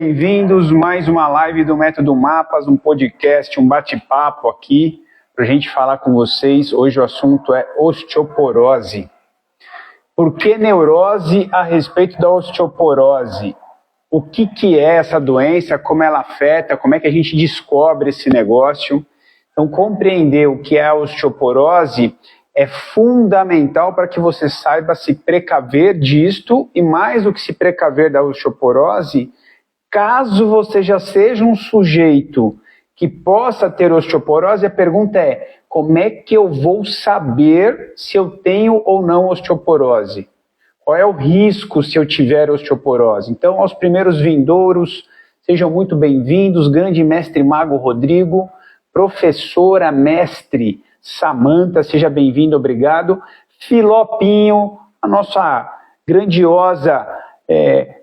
Bem-vindos a mais uma live do Método Mapas, um podcast, um bate-papo aqui para a gente falar com vocês. Hoje o assunto é osteoporose. Por que neurose a respeito da osteoporose? O que é essa doença, como ela afeta, como é que a gente descobre esse negócio? Então, compreender o que é a osteoporose é fundamental para que você saiba se precaver disto e, mais do que se precaver da osteoporose, caso você já seja um sujeito que possa ter osteoporose, a pergunta é: como é que eu vou saber se eu tenho ou não osteoporose? Qual é o risco se eu tiver osteoporose? Então, aos primeiros vindouros, sejam muito bem-vindos, grande mestre Mago Rodrigo, professora mestre Samanta, seja bem-vindo, obrigado. Filopinho, a nossa grandiosa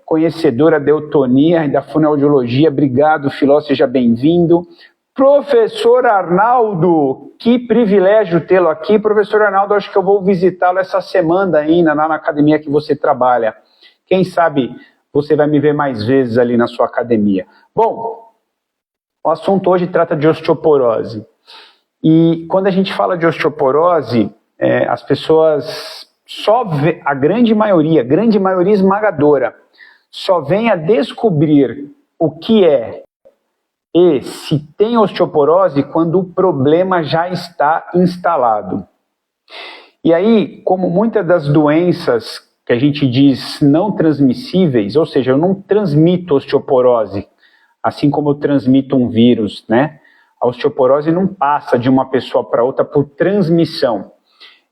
conhecedora da eutonia e da fonoaudiologia, obrigado, Filó, seja bem-vindo. Professor Arnaldo, que privilégio tê-lo aqui. Professor Arnaldo, acho que eu vou visitá-lo essa semana ainda, lá na academia que você trabalha. Quem sabe você vai me ver mais vezes ali na sua academia. Bom, o assunto hoje trata de osteoporose. E quando a gente fala de osteoporose, as pessoas a grande maioria esmagadora, só vem a descobrir o que é e se tem osteoporose quando o problema já está instalado. E aí, como muitas das doenças que a gente diz não transmissíveis, ou seja, eu não transmito osteoporose, assim como eu transmito um vírus, né? A osteoporose não passa de uma pessoa para outra por transmissão.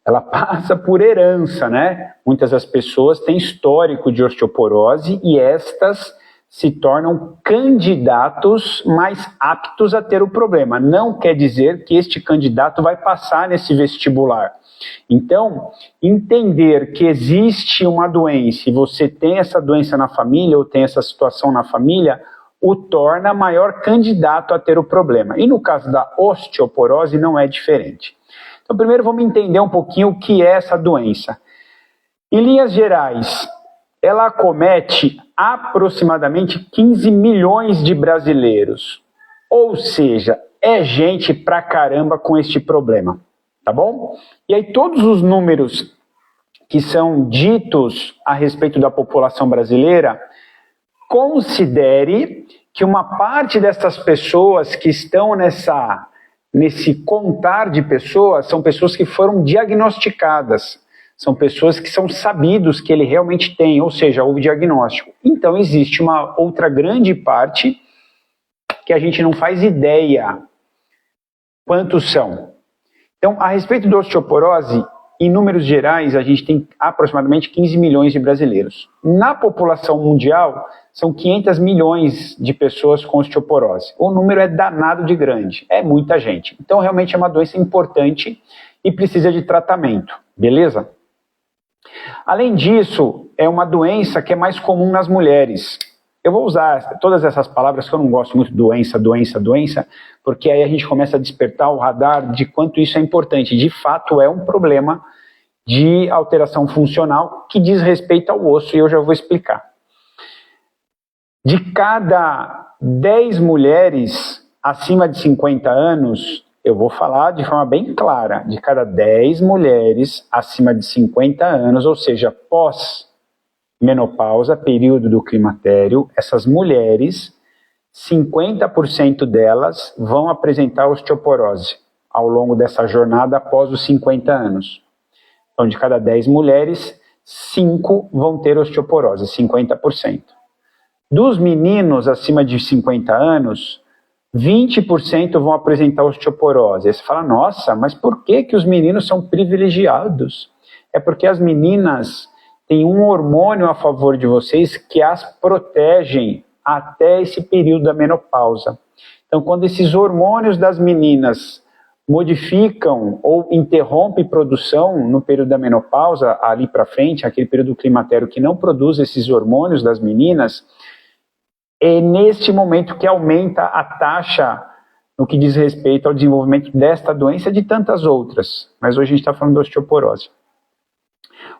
Ela passa por herança, né? Muitas das pessoas têm histórico de osteoporose e estas se tornam candidatos mais aptos a ter o problema. Não quer dizer que este candidato vai passar nesse vestibular. Então, entender que existe uma doença e você tem essa doença na família ou tem essa situação na família, o torna maior candidato a ter o problema. E no caso da osteoporose não é diferente. Então, primeiro vamos entender um pouquinho o que é essa doença. Em linhas gerais, ela acomete aproximadamente 15 milhões de brasileiros. Ou seja, é gente pra caramba com este problema, tá bom? E aí todos os números que são ditos a respeito da população brasileira, considere que uma parte dessas pessoas que estão nesse contar de pessoas, são pessoas que foram diagnosticadas, são pessoas que são sabidos que ele realmente tem, ou seja, houve diagnóstico. Então existe uma outra grande parte que a gente não faz ideia quantos são. Então, a respeito da osteoporose, em números gerais, a gente tem aproximadamente 15 milhões de brasileiros. Na população mundial, são 500 milhões de pessoas com osteoporose. O número é danado de grande, é muita gente. Então, realmente é uma doença importante e precisa de tratamento, beleza? Além disso, é uma doença que é mais comum nas mulheres. Eu vou usar todas essas palavras que eu não gosto muito, doença, porque aí a gente começa a despertar o radar de quanto isso é importante. De fato, é um problema de alteração funcional que diz respeito ao osso, e eu já vou explicar. De cada 10 mulheres acima de 50 anos, eu vou falar de forma bem clara, de cada 10 mulheres acima de 50 anos, ou seja, pós-menopausa, período do climatério, essas mulheres, 50% delas vão apresentar osteoporose ao longo dessa jornada após os 50 anos. Então, de cada 10 mulheres, 5 vão ter osteoporose, 50%. Dos meninos acima de 50 anos, 20% vão apresentar osteoporose. Aí você fala, nossa, mas por que os meninos são privilegiados? É porque as meninas têm um hormônio a favor de vocês que as protegem até esse período da menopausa. Então, quando esses hormônios das meninas modificam ou interrompem produção no período da menopausa, ali para frente, aquele período do climatério que não produz esses hormônios das meninas, é neste momento que aumenta a taxa no que diz respeito ao desenvolvimento desta doença e de tantas outras. Mas hoje a gente está falando da osteoporose.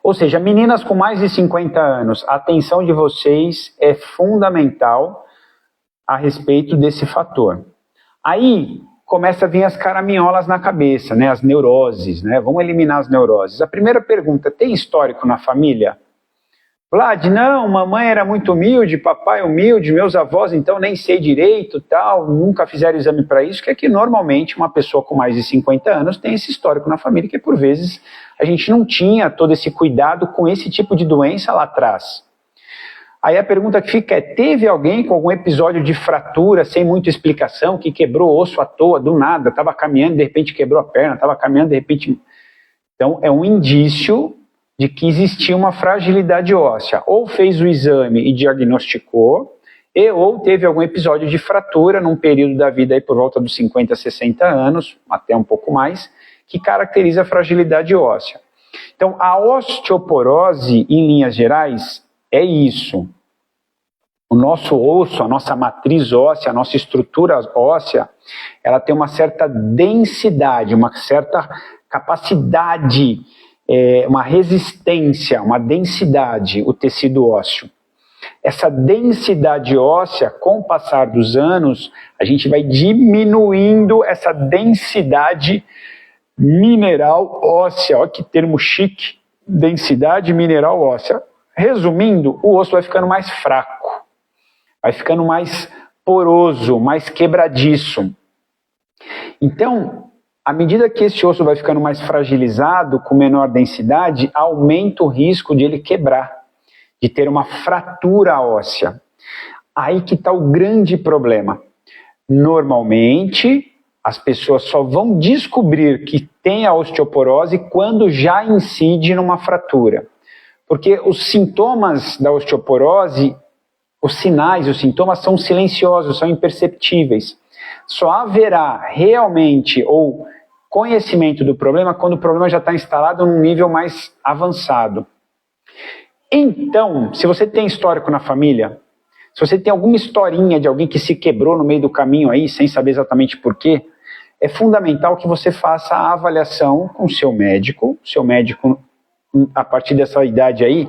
Ou seja, meninas com mais de 50 anos, a atenção de vocês é fundamental, a respeito desse fator. Aí começa a vir as caraminholas na cabeça, né? As neuroses, né? Vamos eliminar as neuroses. A primeira pergunta, tem histórico na família? Vlad, não, mamãe era muito humilde, papai humilde, meus avós então nem sei direito, tal, nunca fizeram exame para isso, que é que normalmente uma pessoa com mais de 50 anos tem esse histórico na família, que por vezes a gente não tinha todo esse cuidado com esse tipo de doença lá atrás. Aí a pergunta que fica é, teve alguém com algum episódio de fratura, sem muita explicação, que quebrou osso à toa, do nada, estava caminhando, de repente quebrou a perna, estava caminhando, de repente... Então é um indício de que existia uma fragilidade óssea. Ou fez o exame e diagnosticou, ou teve algum episódio de fratura num período da vida aí por volta dos 50, 60 anos, até um pouco mais, que caracteriza a fragilidade óssea. Então a osteoporose, em linhas gerais, é isso. O nosso osso, a nossa matriz óssea, a nossa estrutura óssea, ela tem uma certa densidade, uma certa capacidade, uma resistência, uma densidade, o tecido ósseo. Essa densidade óssea, com o passar dos anos, a gente vai diminuindo essa densidade mineral óssea. Olha que termo chique, densidade mineral óssea. Resumindo, o osso vai ficando mais fraco, vai ficando mais poroso, mais quebradiço. Então, à medida que esse osso vai ficando mais fragilizado, com menor densidade, aumenta o risco de ele quebrar, de ter uma fratura óssea. Aí que está o grande problema. Normalmente, as pessoas só vão descobrir que tem a osteoporose quando já incide numa fratura. Porque os sintomas da osteoporose, os sinais, os sintomas são silenciosos, são imperceptíveis. Só haverá realmente ou conhecimento do problema quando o problema já está instalado num nível mais avançado. Então, se você tem histórico na família, se você tem alguma historinha de alguém que se quebrou no meio do caminho aí, sem saber exatamente por quê, é fundamental que você faça a avaliação com o seu médico a partir dessa idade aí,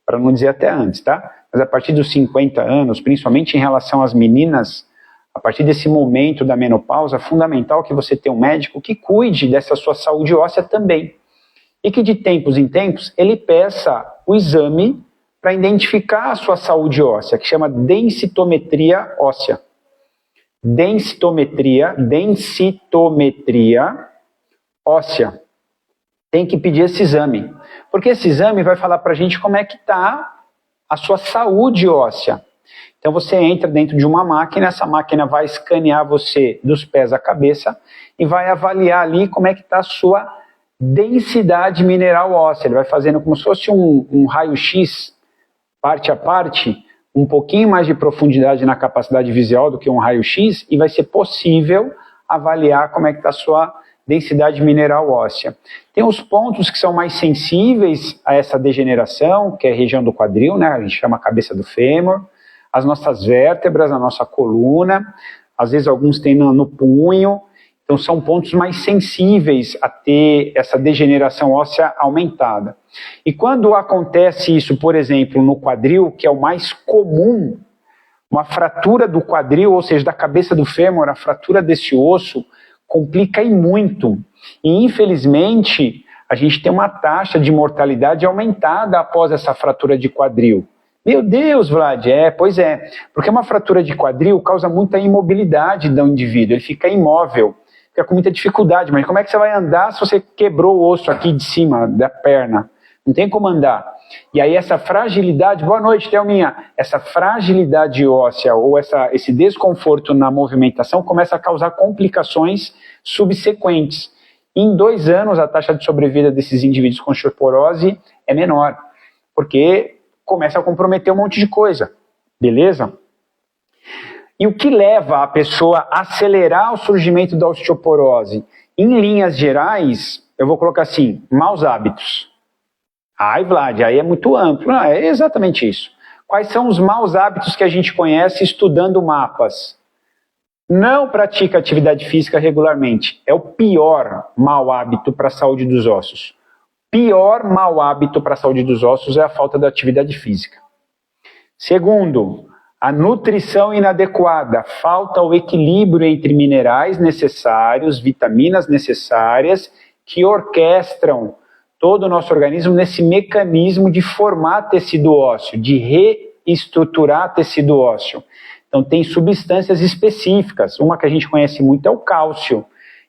para não dizer até antes, tá? Mas a partir dos 50 anos, principalmente em relação às meninas, a partir desse momento da menopausa, é fundamental que você tenha um médico que cuide dessa sua saúde óssea também. E que de tempos em tempos ele peça o exame para identificar a sua saúde óssea, que chama densitometria óssea. Densitometria óssea. Tem que pedir esse exame. Porque esse exame vai falar para a gente como é que está a sua saúde óssea. Então você entra dentro de uma máquina, essa máquina vai escanear você dos pés à cabeça e vai avaliar ali como é que está a sua densidade mineral óssea. Ele vai fazendo como se fosse um raio-x, parte a parte, um pouquinho mais de profundidade na capacidade visual do que um raio-x, e vai ser possível avaliar como é que está a sua densidade mineral óssea. Tem os pontos que são mais sensíveis a essa degeneração, que é a região do quadril, né? A gente chama a cabeça do fêmur, as nossas vértebras, a nossa coluna, às vezes alguns têm no punho, então são pontos mais sensíveis a ter essa degeneração óssea aumentada. E quando acontece isso, por exemplo, no quadril, que é o mais comum, uma fratura do quadril, ou seja, da cabeça do fêmur, a fratura desse osso, complica e muito. E infelizmente, a gente tem uma taxa de mortalidade aumentada após essa fratura de quadril. Meu Deus, Vlad, pois é, porque uma fratura de quadril causa muita imobilidade do indivíduo, ele fica imóvel, fica com muita dificuldade, mas como é que você vai andar se você quebrou o osso aqui de cima da perna? Não tem como andar. E aí essa fragilidade, boa noite, Thelminha, essa fragilidade óssea ou esse desconforto na movimentação começa a causar complicações subsequentes. Em 2 anos a taxa de sobrevida desses indivíduos com osteoporose é menor, porque começa a comprometer um monte de coisa, beleza? E o que leva a pessoa a acelerar o surgimento da osteoporose? Em linhas gerais, eu vou colocar assim, maus hábitos. Ai, Vlad, aí é muito amplo. Não, é exatamente isso. Quais são os maus hábitos que a gente conhece estudando mapas? Não pratica atividade física regularmente. É o pior mau hábito para a saúde dos ossos. Pior mau hábito para a saúde dos ossos é a falta de atividade física. Segundo, A nutrição inadequada, falta o equilíbrio entre minerais necessários, vitaminas necessárias, que orquestram todo o nosso organismo nesse mecanismo de formar tecido ósseo, de reestruturar tecido ósseo. Então tem substâncias específicas, uma que a gente conhece muito é o cálcio.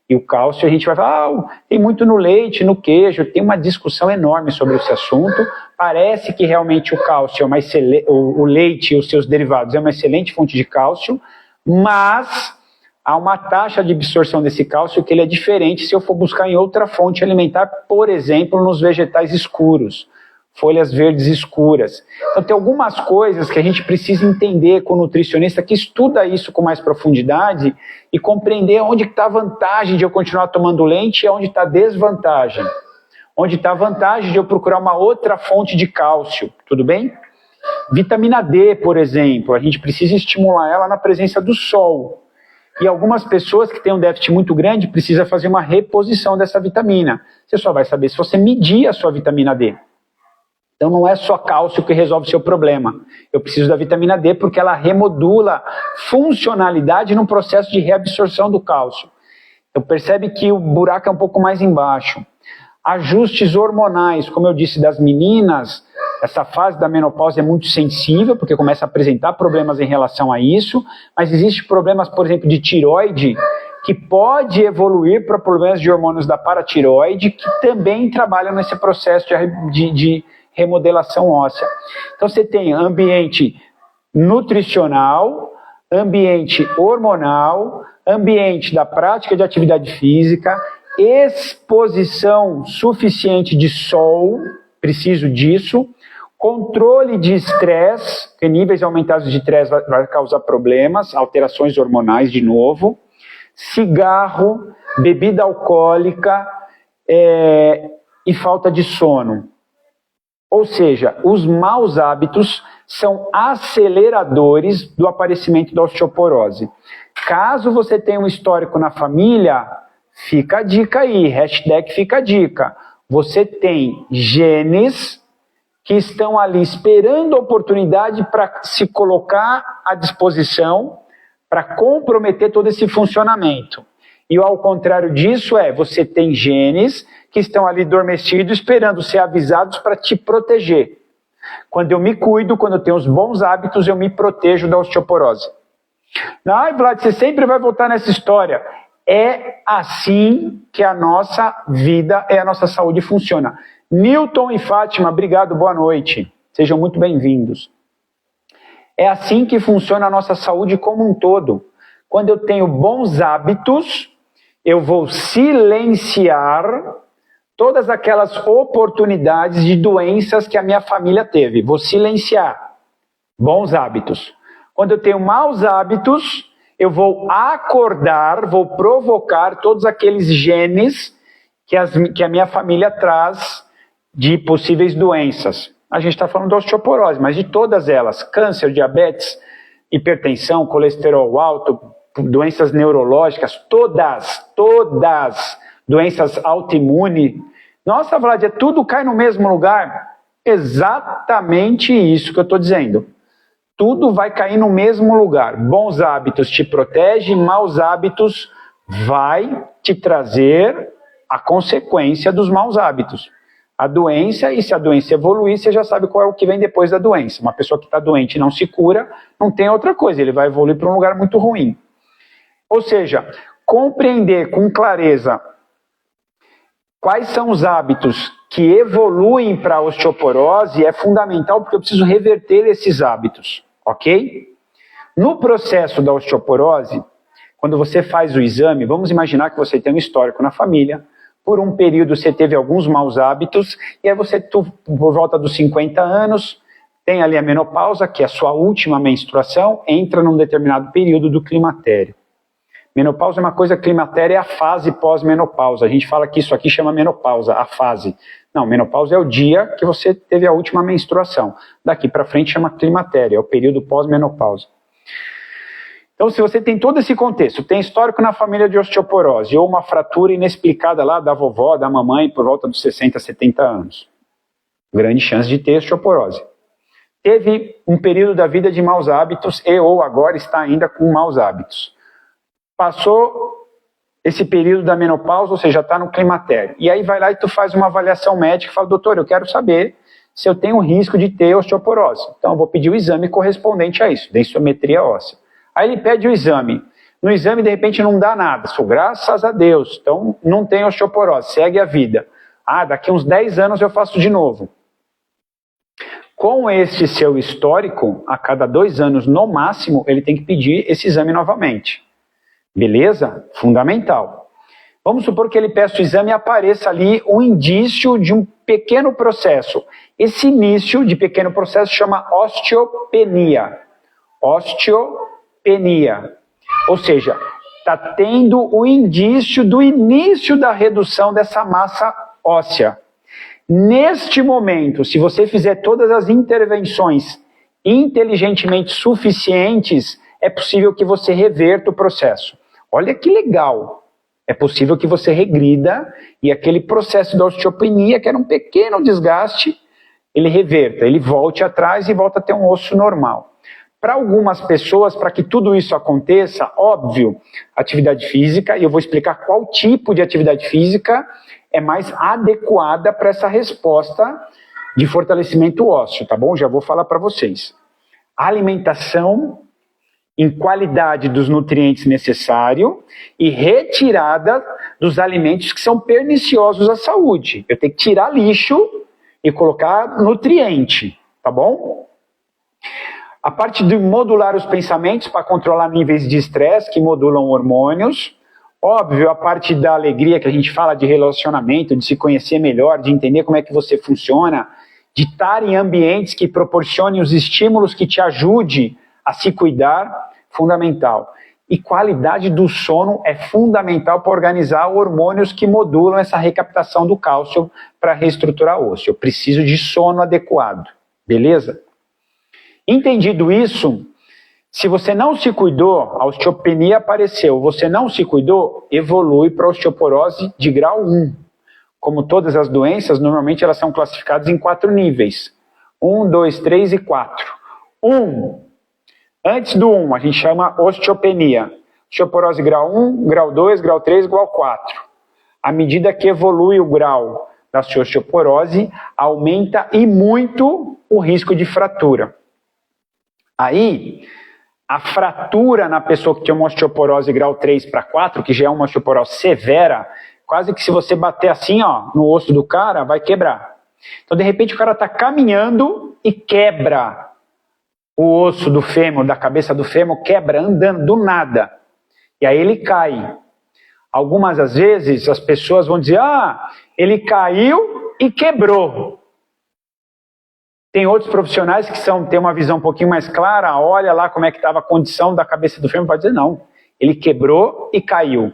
E o cálcio a gente vai falar, tem muito no leite, no queijo, tem uma discussão enorme sobre esse assunto. Parece que realmente o cálcio é o leite e os seus derivados é uma excelente fonte de cálcio, mas há uma taxa de absorção desse cálcio que ele é diferente se eu for buscar em outra fonte alimentar, por exemplo, nos vegetais escuros, folhas verdes escuras. Então tem algumas coisas que a gente precisa entender com o nutricionista que estuda isso com mais profundidade e compreender onde está a vantagem de eu continuar tomando leite e onde está a desvantagem. Onde está a vantagem de eu procurar uma outra fonte de cálcio, tudo bem? Vitamina D, por exemplo, a gente precisa estimular ela na presença do sol. E algumas pessoas que têm um déficit muito grande precisam fazer uma reposição dessa vitamina. Você só vai saber se você medir a sua vitamina D. Então não é só cálcio que resolve o seu problema. Eu preciso da vitamina D porque ela remodula funcionalidade no processo de reabsorção do cálcio. Então percebe que o buraco é um pouco mais embaixo. Ajustes hormonais, como eu disse, das meninas, essa fase da menopausa é muito sensível, porque começa a apresentar problemas em relação a isso, mas existem problemas, por exemplo, de tireoide, que pode evoluir para problemas de hormônios da paratireoide, que também trabalham nesse processo de remodelação óssea. Então você tem ambiente nutricional, ambiente hormonal, ambiente da prática de atividade física, exposição suficiente de sol, preciso disso, controle de estresse, porque níveis aumentados de estresse vai causar problemas, alterações hormonais de novo, cigarro, bebida alcoólica e falta de sono. Ou seja, os maus hábitos são aceleradores do aparecimento da osteoporose. Caso você tenha um histórico na família, fica a dica aí, hashtag fica a dica. Você tem genes que estão ali esperando a oportunidade para se colocar à disposição para comprometer todo esse funcionamento. E ao contrário disso você tem genes que estão ali adormecidos, esperando ser avisados para te proteger. Quando eu me cuido, quando eu tenho os bons hábitos, eu me protejo da osteoporose. Ai, Vlad, você sempre vai voltar nessa história. É assim que a nossa vida e a nossa saúde funciona. Newton e Fátima, obrigado, boa noite. Sejam muito bem-vindos. É assim que funciona a nossa saúde como um todo. Quando eu tenho bons hábitos, eu vou silenciar todas aquelas oportunidades de doenças que a minha família teve. Vou silenciar. Bons hábitos. Quando eu tenho maus hábitos, eu vou acordar, vou provocar todos aqueles genes que a minha família traz de possíveis doenças. A gente está falando da osteoporose, mas de todas elas. Câncer, diabetes, hipertensão, colesterol alto, doenças neurológicas, todas. Doenças autoimunes. Nossa, Vlad, tudo cai no mesmo lugar? Exatamente isso que eu estou dizendo. Tudo vai cair no mesmo lugar. Bons hábitos te protegem, maus hábitos vai te trazer a consequência dos maus hábitos. A doença, e se a doença evoluir, você já sabe qual é o que vem depois da doença. Uma pessoa que está doente e não se cura, não tem outra coisa, ele vai evoluir para um lugar muito ruim. Ou seja, compreender com clareza quais são os hábitos que evoluem para a osteoporose é fundamental, porque eu preciso reverter esses hábitos, ok? No processo da osteoporose, quando você faz o exame, vamos imaginar que você tem um histórico na família, por um período você teve alguns maus hábitos, e aí você, por volta dos 50 anos, tem ali a menopausa, que é a sua última menstruação, entra num determinado período do climatério. Menopausa é uma coisa, climatério é a fase pós-menopausa. A gente fala que isso aqui chama menopausa, a fase. Não, menopausa é o dia que você teve a última menstruação. Daqui para frente chama climatério, é o período pós-menopausa. Então, se você tem todo esse contexto, tem histórico na família de osteoporose, ou uma fratura inexplicada lá da vovó, da mamãe, por volta dos 60, 70 anos. Grande chance de ter osteoporose. teve um período da vida de maus hábitos e ou agora está ainda com maus hábitos. Passou esse período da menopausa, ou seja, está no climatério. E aí vai lá e tu faz uma avaliação médica e fala, doutor, eu quero saber se eu tenho risco de ter osteoporose. Então eu vou pedir o exame correspondente a isso, densitometria óssea. Aí ele pede o exame. No exame, de repente, não dá nada. Sou graças a Deus. Então não tem osteoporose, segue a vida. Ah, daqui uns 10 anos eu faço de novo. Com este seu histórico, a cada 2 anos no máximo, ele tem que pedir esse exame novamente. Beleza? Fundamental. Vamos supor que ele peça o exame e apareça ali um indício de um pequeno processo. Esse início de pequeno processo chama osteopenia. Osteopenia. Ou seja, está tendo o indício do início da redução dessa massa óssea. Neste momento, se você fizer todas as intervenções inteligentemente suficientes, é possível que você reverta o processo. Olha que legal! É possível que você regrida e aquele processo da osteopenia, que era um pequeno desgaste, ele reverta, ele volte atrás e volta a ter um osso normal. Para algumas pessoas, para que tudo isso aconteça, óbvio, atividade física, e eu vou explicar qual tipo de atividade física é mais adequada para essa resposta de fortalecimento ósseo, tá bom? Já vou falar para vocês. Alimentação em qualidade dos nutrientes necessários e retirada dos alimentos que são perniciosos à saúde. Eu tenho que tirar lixo e colocar nutriente, tá bom? A parte de modular os pensamentos para controlar níveis de estresse que modulam hormônios. Óbvio, a parte da alegria que a gente fala de relacionamento, de se conhecer melhor, de entender como é que você funciona, de estar em ambientes que proporcionem os estímulos que te ajude a se cuidar, fundamental. E qualidade do sono é fundamental para organizar hormônios que modulam essa recaptação do cálcio para reestruturar o osso. Eu preciso de sono adequado, beleza? Entendido isso, se você não se cuidou, a osteopenia apareceu, você não se cuidou, evolui para a osteoporose de grau 1. Como todas as doenças, normalmente elas são classificadas em 4 níveis. 1, 2, 3 e 4. 1. Antes do 1, a gente chama osteopenia. Osteoporose grau 1, grau 2, grau 3, grau 4. À medida que evolui o grau da osteoporose, aumenta e muito o risco de fratura. Aí, a fratura na pessoa que tem uma osteoporose grau 3 para 4, que já é uma osteoporose severa, quase que se você bater assim, ó, no osso do cara, vai quebrar. Então, de repente, o cara está caminhando e quebra o osso do fêmur, da cabeça do fêmur, quebra andando do nada. E aí ele cai. Algumas das vezes as pessoas vão dizer, ah, ele caiu e quebrou. Tem outros profissionais que têm uma visão um pouquinho mais clara, olha lá como é que estava a condição da cabeça do fêmur, vai dizer, não, ele quebrou e caiu.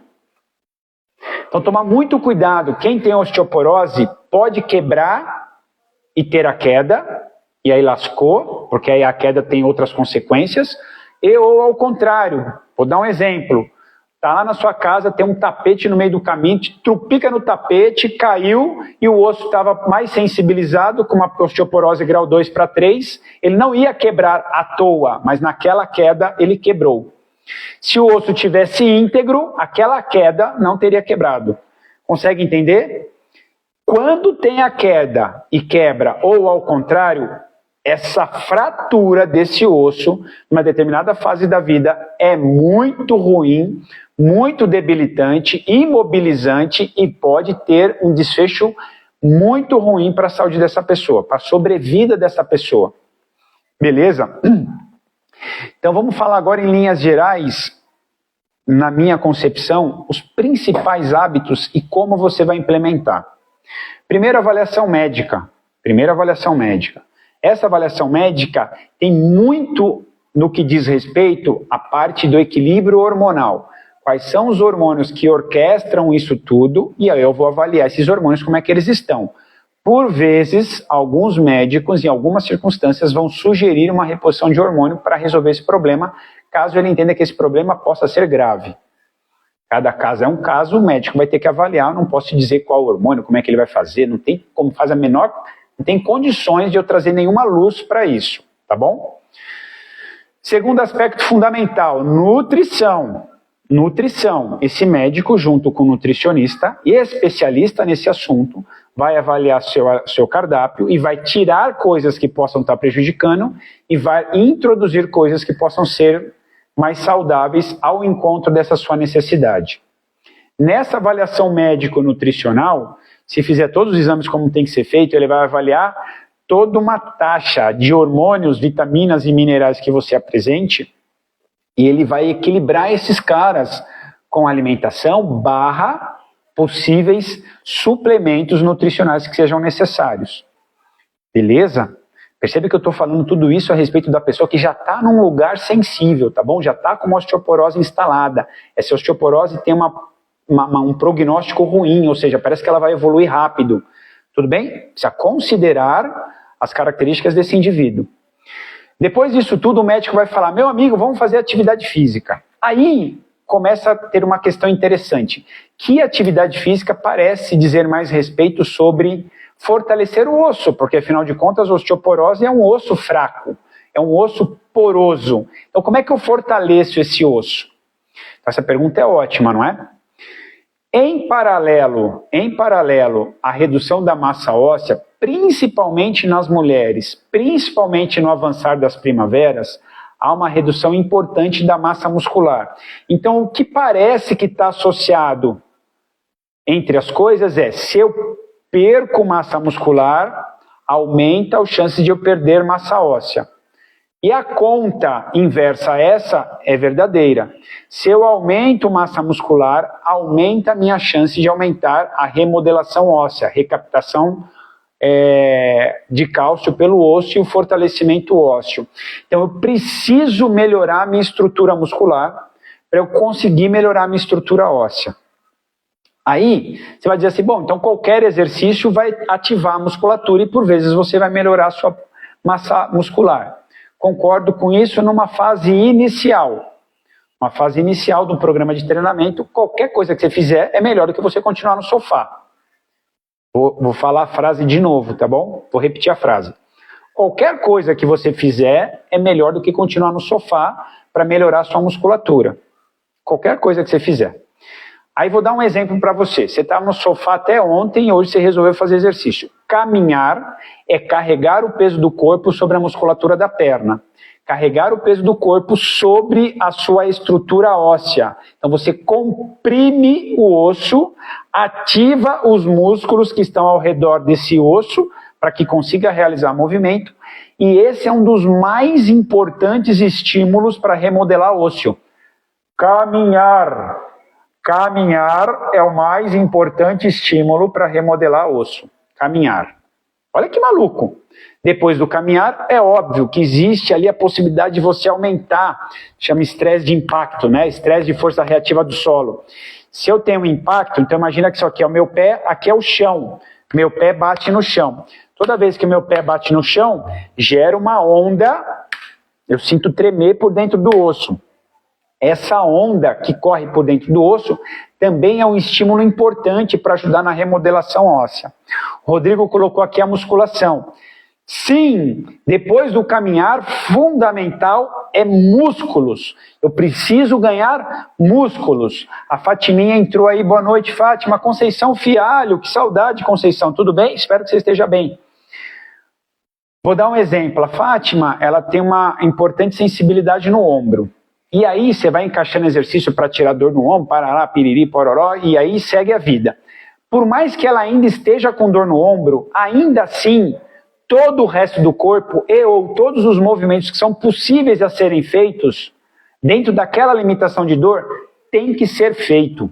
Então tomar muito cuidado, quem tem osteoporose pode quebrar e ter a queda, e aí lascou, porque aí a queda tem outras consequências, ou ao contrário, vou dar um exemplo, está lá na sua casa, tem um tapete no meio do caminho, te trupica no tapete, caiu, e o osso estava mais sensibilizado, com uma osteoporose grau 2 para 3, ele não ia quebrar à toa, mas naquela queda ele quebrou. Se o osso tivesse íntegro, aquela queda não teria quebrado. Consegue entender? Quando tem a queda e quebra, ou ao contrário, essa fratura desse osso, numa determinada fase da vida, é muito ruim, muito debilitante, imobilizante e pode ter um desfecho muito ruim para a saúde dessa pessoa, para a sobrevida dessa pessoa. Beleza? Então vamos falar agora em linhas gerais, na minha concepção, os principais hábitos e como você vai implementar. Primeira avaliação médica. Essa avaliação médica tem muito no que diz respeito à parte do equilíbrio hormonal. Quais são os hormônios que orquestram isso tudo, e aí eu vou avaliar esses hormônios, como é que eles estão. Por vezes, alguns médicos, em algumas circunstâncias, vão sugerir uma reposição de hormônio para resolver esse problema, caso ele entenda que esse problema possa ser grave. Cada caso é um caso, o médico vai ter que avaliar, não posso te dizer qual hormônio, como é que ele vai fazer, não tem como fazer a menor, não tem condições de eu trazer nenhuma luz para isso, tá bom? Segundo aspecto fundamental, nutrição. Nutrição. Esse médico, junto com o nutricionista e especialista nesse assunto, vai avaliar seu cardápio e vai tirar coisas que possam estar prejudicando e vai introduzir coisas que possam ser mais saudáveis ao encontro dessa sua necessidade. Nessa avaliação médico-nutricional, se fizer todos os exames como tem que ser feito, ele vai avaliar toda uma taxa de hormônios, vitaminas e minerais que você apresente e ele vai equilibrar esses caras com alimentação / possíveis suplementos nutricionais que sejam necessários. Beleza? Percebe que eu estou falando tudo isso a respeito da pessoa que já está num lugar sensível, tá bom? Já está com uma osteoporose instalada. Essa osteoporose tem um prognóstico ruim, ou seja, parece que ela vai evoluir rápido. Tudo bem? Precisa considerar as características desse indivíduo. Depois disso tudo, o médico vai falar, meu amigo, vamos fazer atividade física. Aí começa a ter uma questão interessante. Que atividade física parece dizer mais respeito sobre fortalecer o osso, porque afinal de contas a osteoporose é um osso fraco, é um osso poroso. Então como é que eu fortaleço esse osso? Então, essa pergunta é ótima, não é? Em paralelo à redução da massa óssea, principalmente nas mulheres, principalmente no avançar das primaveras, há uma redução importante da massa muscular. Então, o que parece que está associado entre as coisas é, se eu perco massa muscular, aumenta as chances de eu perder massa óssea. E a conta inversa a essa é verdadeira. Se eu aumento massa muscular, aumenta a minha chance de aumentar a remodelação óssea, a recaptação de cálcio pelo osso e o fortalecimento ósseo. Então eu preciso melhorar a minha estrutura muscular para eu conseguir melhorar a minha estrutura óssea. Aí você vai dizer assim, bom, então qualquer exercício vai ativar a musculatura e por vezes você vai melhorar a sua massa muscular. Concordo com isso numa fase inicial. Uma fase inicial do programa de treinamento, qualquer coisa que você fizer é melhor do que você continuar no sofá. Vou falar a frase de novo, tá bom? Vou repetir a frase. Qualquer coisa que você fizer é melhor do que continuar no sofá para melhorar a sua musculatura. Qualquer coisa que você fizer. Aí vou dar um exemplo para você. Você estava no sofá até ontem e hoje você resolveu fazer exercício. Caminhar é carregar o peso do corpo sobre a musculatura da perna. Carregar o peso do corpo sobre a sua estrutura óssea. Então você comprime o osso, ativa os músculos que estão ao redor desse osso para que consiga realizar movimento. E esse é um dos mais importantes estímulos para remodelar ósseo. Caminhar. Caminhar é o mais importante estímulo para remodelar osso. Caminhar. Olha que maluco. Depois do caminhar, é óbvio que existe ali a possibilidade de você aumentar, chama estresse de impacto, né? Estresse de força reativa do solo. Se eu tenho um impacto, então imagina que isso aqui é o meu pé, aqui é o chão. Meu pé bate no chão. Toda vez que meu pé bate no chão, gera uma onda, eu sinto tremer por dentro do osso. Essa onda que corre por dentro do osso também é um estímulo importante para ajudar na remodelação óssea. O Rodrigo colocou aqui a musculação. Sim, depois do caminhar, fundamental é músculos. Eu preciso ganhar músculos. A Fatiminha entrou aí, boa noite, Fátima. Conceição Fialho, que saudade, Conceição. Tudo bem? Espero que você esteja bem. Vou dar um exemplo. A Fátima, ela tem uma importante sensibilidade no ombro. E aí você vai encaixando exercício para tirar dor no ombro, parará, piriri, pororó, e aí segue a vida. Por mais que ela ainda esteja com dor no ombro, ainda assim, todo o resto do corpo ou todos os movimentos que são possíveis a serem feitos, dentro daquela limitação de dor, tem que ser feito.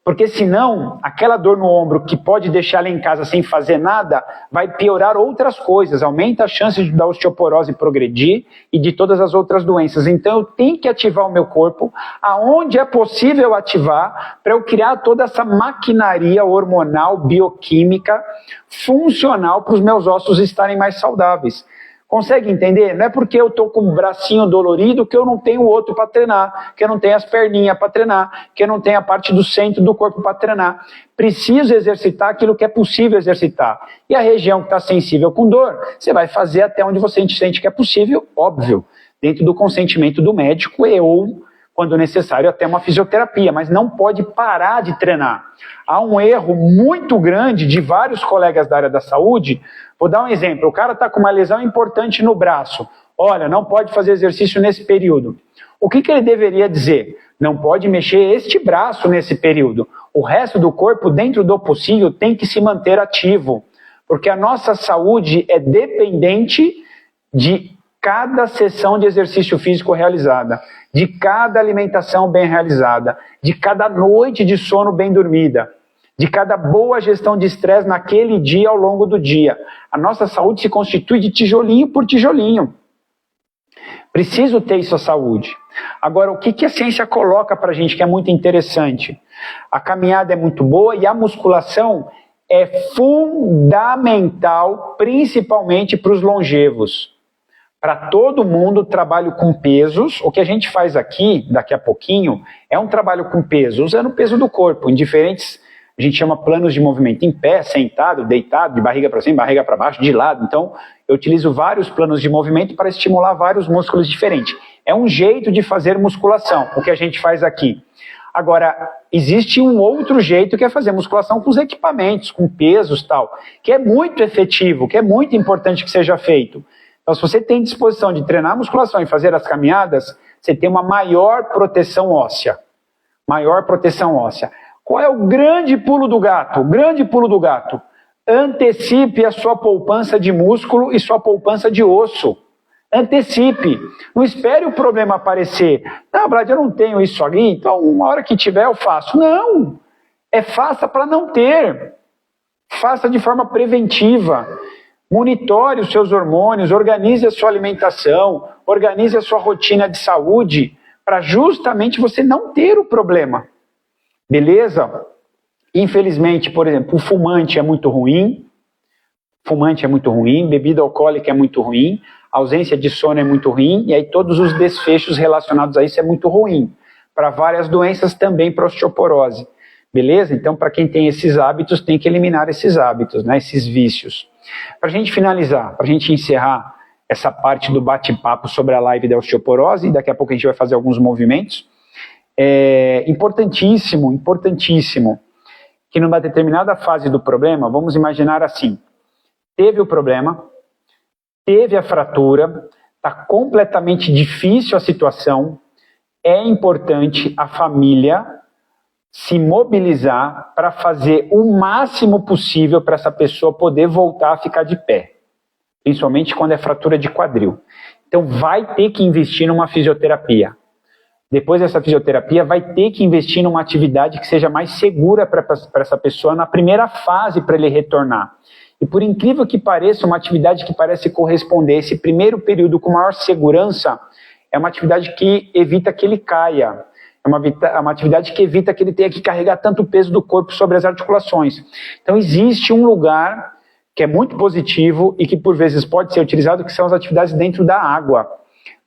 Porque senão, aquela dor no ombro que pode deixar ela em casa sem fazer nada, vai piorar outras coisas, aumenta a chance da osteoporose progredir e de todas as outras doenças. Então eu tenho que ativar o meu corpo aonde é possível ativar para eu criar toda essa maquinaria hormonal, bioquímica, funcional para os meus ossos estarem mais saudáveis. Consegue entender? Não é porque eu estou com o bracinho dolorido que eu não tenho o outro para treinar, que eu não tenho as perninhas para treinar, que eu não tenho a parte do centro do corpo para treinar. Preciso exercitar aquilo que é possível exercitar. E a região que está sensível com dor, você vai fazer até onde você sente que é possível, óbvio, dentro do consentimento do médico ou, quando necessário, até uma fisioterapia, mas não pode parar de treinar. Há um erro muito grande de vários colegas da área da saúde. Vou dar um exemplo, o cara está com uma lesão importante no braço. Olha, não pode fazer exercício nesse período. O que ele deveria dizer? Não pode mexer este braço nesse período. O resto do corpo, dentro do possível, tem que se manter ativo. Porque a nossa saúde é dependente de cada sessão de exercício físico realizada, de cada alimentação bem realizada, de cada noite de sono bem dormida, de cada boa gestão de estresse naquele dia ao longo do dia. A nossa saúde se constitui de tijolinho por tijolinho. Preciso ter isso a saúde. Agora, o que a ciência coloca para a gente que é muito interessante? A caminhada é muito boa e a musculação é fundamental, principalmente para os longevos. Para todo mundo, trabalho com pesos. O que a gente faz aqui, daqui a pouquinho, é um trabalho com peso, usando o peso do corpo, em diferentes, a gente chama planos de movimento, em pé, sentado, deitado, de barriga para cima, barriga para baixo, de lado. Então, eu utilizo vários planos de movimento para estimular vários músculos diferentes. É um jeito de fazer musculação, o que a gente faz aqui. Agora, existe um outro jeito que é fazer musculação com os equipamentos, com pesos e tal, que é muito efetivo, que é muito importante que seja feito. Então, se você tem disposição de treinar a musculação e fazer as caminhadas, você tem uma maior proteção óssea. Maior proteção óssea. Qual é o grande pulo do gato? O grande pulo do gato. Antecipe a sua poupança de músculo e sua poupança de osso. Antecipe. Não espere o problema aparecer. Não, Brad, eu não tenho isso ali, então uma hora que tiver eu faço. Não. Faça para não ter. Faça de forma preventiva. Monitore os seus hormônios, organize a sua alimentação, organize a sua rotina de saúde, para justamente você não ter o problema. Beleza? Infelizmente, por exemplo, o fumante é muito ruim, bebida alcoólica é muito ruim, ausência de sono é muito ruim, e aí todos os desfechos relacionados a isso é muito ruim. Para várias doenças, também para osteoporose. Beleza? Então, para quem tem esses hábitos, tem que eliminar esses hábitos, né? Esses vícios. Para a gente finalizar, para a gente encerrar essa parte do bate-papo sobre a live da osteoporose, e daqui a pouco a gente vai fazer alguns movimentos, é importantíssimo que numa determinada fase do problema, vamos imaginar assim, teve o problema, teve a fratura, está completamente difícil a situação, é importante a família se mobilizar para fazer o máximo possível para essa pessoa poder voltar a ficar de pé, principalmente quando é fratura de quadril. Então vai ter que investir numa fisioterapia. Depois dessa fisioterapia, vai ter que investir numa atividade que seja mais segura para essa pessoa na primeira fase para ele retornar. E por incrível que pareça, uma atividade que parece corresponder a esse primeiro período com maior segurança, é uma atividade que evita que ele caia. É uma atividade que evita que ele tenha que carregar tanto peso do corpo sobre as articulações. Então existe um lugar que é muito positivo e que por vezes pode ser utilizado, que são as atividades dentro da água,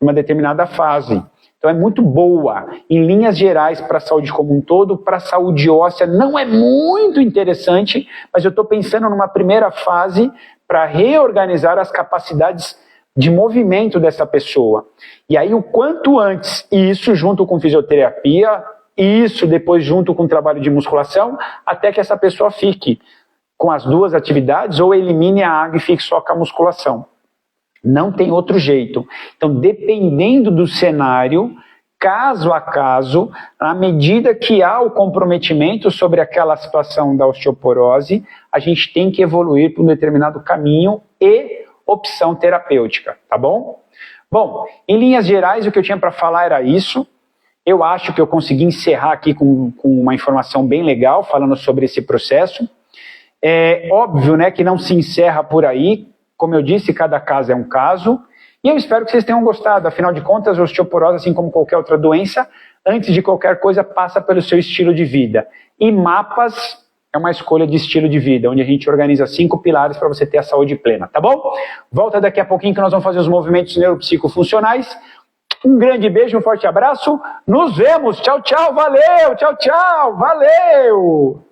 numa determinada fase. Então é muito boa, em linhas gerais, para a saúde como um todo. Para a saúde óssea não é muito interessante, mas eu estou pensando numa primeira fase para reorganizar as capacidades de movimento dessa pessoa. E aí o quanto antes, isso junto com fisioterapia, isso depois junto com trabalho de musculação, até que essa pessoa fique com as duas atividades ou elimine a água e fique só com a musculação. Não tem outro jeito. Então, dependendo do cenário, caso a caso, à medida que há o comprometimento sobre aquela situação da osteoporose, a gente tem que evoluir para um determinado caminho e opção terapêutica, tá bom? Bom, em linhas gerais, o que eu tinha para falar era isso. Eu acho que eu consegui encerrar aqui com uma informação bem legal, falando sobre esse processo. É óbvio, né, que não se encerra por aí. Como eu disse, cada caso é um caso. E eu espero que vocês tenham gostado. Afinal de contas, a osteoporose, assim como qualquer outra doença, antes de qualquer coisa, passa pelo seu estilo de vida. E mapas é uma escolha de estilo de vida, onde a gente organiza 5 pilares para você ter a saúde plena, tá bom? Volta daqui a pouquinho que nós vamos fazer os movimentos neuropsicofuncionais. Um grande beijo, um forte abraço. Nos vemos. Tchau, tchau. Valeu. Tchau, tchau. Valeu.